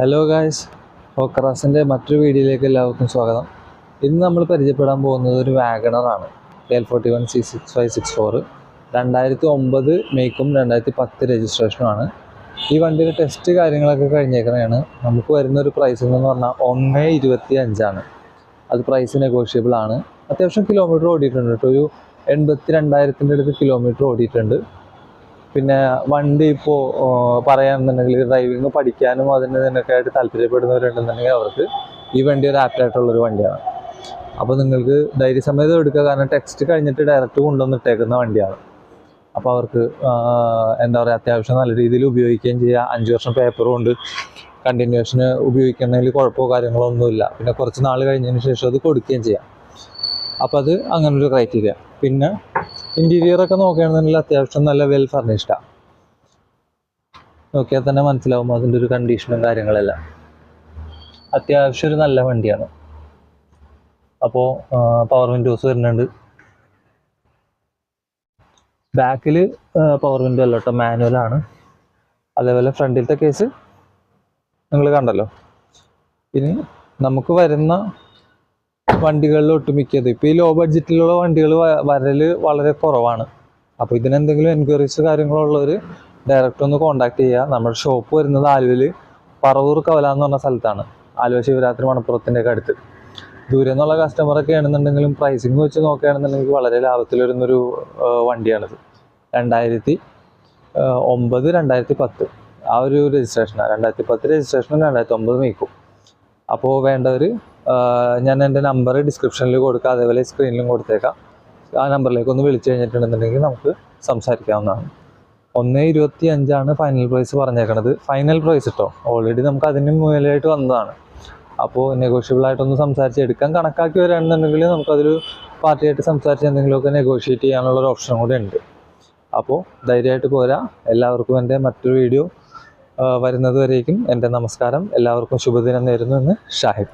Hello guys, ഹോക്കറാസിൻ്റെ മറ്റൊരു വീഡിയോയിലേക്ക് എല്ലാവർക്കും സ്വാഗതം. ഇന്ന് നമ്മൾ പരിചയപ്പെടാൻ പോകുന്നത് ഒരു വാഗണറാണ്. KL41 C6564 2009 മേക്കും 2010 രജിസ്ട്രേഷനുമാണ്. ഈ വണ്ടിയുടെ ടെസ്റ്റ് കാര്യങ്ങളൊക്കെ കഴിഞ്ഞേക്കുന്നതാണ്. നമുക്ക് വരുന്നൊരു പ്രൈസ് എന്ന് പറഞ്ഞാൽ 1,25,000. അത് പ്രൈസ് നെഗോഷ്യബിൾ ആണ്. അത്യാവശ്യം കിലോമീറ്റർ ഓടിയിട്ടുണ്ട് കേട്ടോ. ഒരു 82,000 അടുത്ത് കിലോമീറ്റർ ഓടിയിട്ടുണ്ട്. പിന്നെ വണ്ടി ഇപ്പോൾ പറയുകയാണെന്നുണ്ടെങ്കിൽ ഡ്രൈവിങ് പഠിക്കാനും അതിനൊക്കെ ആയിട്ട് താല്പര്യപ്പെടുന്നവരുണ്ടെന്നുണ്ടെങ്കിൽ അവർക്ക് ഈ വണ്ടി ഒരു ആപ്റ്റായിട്ടുള്ളൊരു വണ്ടിയാണ്. അപ്പോൾ നിങ്ങൾക്ക് ധൈര്യസമേതം എടുക്കുക, കാരണം ടെക്സ്റ്റ് കഴിഞ്ഞിട്ട് ഡയറക്റ്റ് കൊണ്ടുവന്നിട്ടേക്കുന്ന വണ്ടിയാണ്. അപ്പോൾ അവർക്ക് എന്താ പറയുക, അത്യാവശ്യം നല്ല രീതിയിൽ ഉപയോഗിക്കുകയും ചെയ്യുക. 5 വർഷം പേപ്പറും ഉണ്ട്. കണ്ടിന്യൂഷന് ഉപയോഗിക്കണമെങ്കിൽ കുഴപ്പമോ കാര്യങ്ങളോ ഒന്നുമില്ല. പിന്നെ കുറച്ച് നാൾ കഴിഞ്ഞതിന് ശേഷം അത് കൊടുക്കുകയും ചെയ്യാം. അപ്പോൾ അത് അങ്ങനൊരു ക്രൈറ്റീരിയ. പിന്നെ ഇൻറ്റീരിയറൊക്കെ നോക്കുകയാണെന്നുണ്ടെങ്കിൽ അത്യാവശ്യം നല്ല വെൽ ഫർണിഷ്ഡാണ്. നോക്കിയാൽ തന്നെ മനസ്സിലാവും അതിൻ്റെ ഒരു കണ്ടീഷനും കാര്യങ്ങളെല്ലാം. അത്യാവശ്യം ഒരു നല്ല വണ്ടിയാണ്. അപ്പോൾ പവർ വിൻഡോസ് വരുന്നുണ്ട്. ബാക്കിൽ പവർ വിൻഡോ അല്ല കേട്ടോ, മാനുവലാണ്. അതേപോലെ ഫ്രണ്ടിലത്തെ കേസ് നിങ്ങൾ കണ്ടല്ലോ. ഇനി നമുക്ക് വരുന്ന വണ്ടികളിൽ ഒട്ടുമിക്കത് ഇപ്പോൾ ഈ ലോ ബഡ്ജറ്റിലുള്ള വണ്ടികൾ വരൽ വളരെ കുറവാണ്. അപ്പോൾ ഇതിനെന്തെങ്കിലും എൻക്വയറീസ് കാര്യങ്ങളുള്ളവർ ഡയറക്റ്റ് ഒന്ന് കോൺടാക്ട് ചെയ്യുക. നമ്മുടെ ഷോപ്പ് വരുന്നത് ആലുവയിൽ പറവൂർ കവല എന്ന് പറഞ്ഞ സ്ഥലത്താണ്. ആലുവ ശിവരാത്രി മണപ്പുറത്തിൻ്റെ ഒക്കെ അടുത്ത്. ദൂരെ നിന്നുള്ള കസ്റ്റമറൊക്കെ ആണെന്നുണ്ടെങ്കിലും പ്രൈസിങ് വെച്ച് നോക്കുകയാണെന്നുണ്ടെങ്കിൽ വളരെ ലാഭത്തിൽ വരുന്നൊരു വണ്ടിയാണിത്. 2009 2010 ആ ഒരു രജിസ്ട്രേഷനാണ്. 2010 രജിസ്ട്രേഷനും 2009 മേക്കും. അപ്പോൾ വേണ്ടവർ ഞാൻ എൻ്റെ നമ്പർ ഡിസ്ക്രിപ്ഷനിൽ കൊടുക്കാം, അതേപോലെ സ്ക്രീനിലും കൊടുത്തേക്കാം. ആ നമ്പറിലേക്ക് ഒന്ന് വിളിച്ചു കഴിഞ്ഞിട്ടുണ്ടെന്നുണ്ടെങ്കിൽ നമുക്ക് സംസാരിക്കാവുന്നതാണ്. 1,25,000 ഫൈനൽ പ്രൈസ് പറഞ്ഞേക്കണത്. ഫൈനൽ പ്രൈസ് കേട്ടോ, ഓൾറെഡി നമുക്ക് അതിന് മുകളിലായിട്ട് വന്നതാണ്. അപ്പോൾ നെഗോഷ്യബിളായിട്ടൊന്ന് സംസാരിച്ച് എടുക്കാൻ കണക്കാക്കി വരികയാണെന്നുണ്ടെങ്കിൽ നമുക്കതൊരു പാർട്ടിയായിട്ട് സംസാരിച്ച് എന്തെങ്കിലുമൊക്കെ നെഗോഷിയേറ്റ് ചെയ്യാനുള്ളൊരു ഓപ്ഷൻ കൂടെ ഉണ്ട്. അപ്പോൾ ധൈര്യമായിട്ട് പോരാ. എല്ലാവർക്കും എൻ്റെ മറ്റൊരു വീഡിയോ വരുന്നത് വരേക്കും എൻ്റെ നമസ്കാരം. എല്ലാവർക്കും ശുഭദിനം നേരുന്നു എന്ന് ഷാഹിദ്.